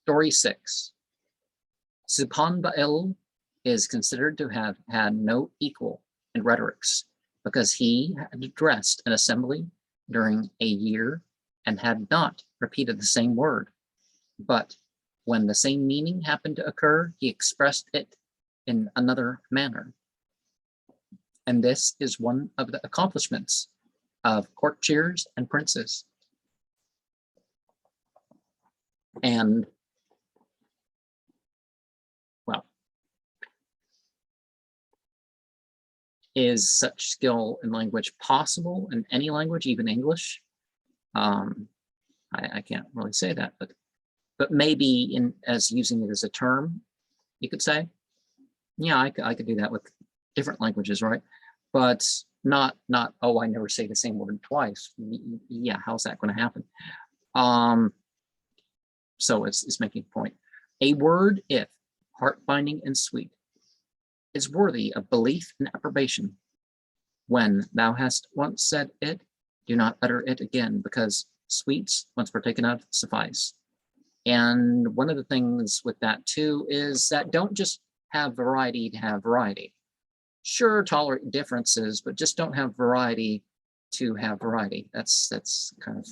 Story 6. Subhanba'il is considered to have had no equal in rhetorics because he had addressed an assembly during a year and had not repeated the same word, but when the same meaning happened to occur, he expressed it in another manner. And this is one of the accomplishments of courtiers and princes. And, well, is such skill in language possible in any language, even English? I can't really say that, but maybe as using it as a term, you could say, yeah, I could do that with different languages, right? But not, oh, I never say the same word twice. Yeah, how's that going to happen? So it's making a point. A word, if heart-binding and sweet, is worthy of belief and approbation. When thou hast once said it, do not utter it again, because sweets, once partaken of, suffice. And one of the things with that too is that don't just have variety to have variety. Sure, tolerate differences, but just don't have variety to have variety. That's kind of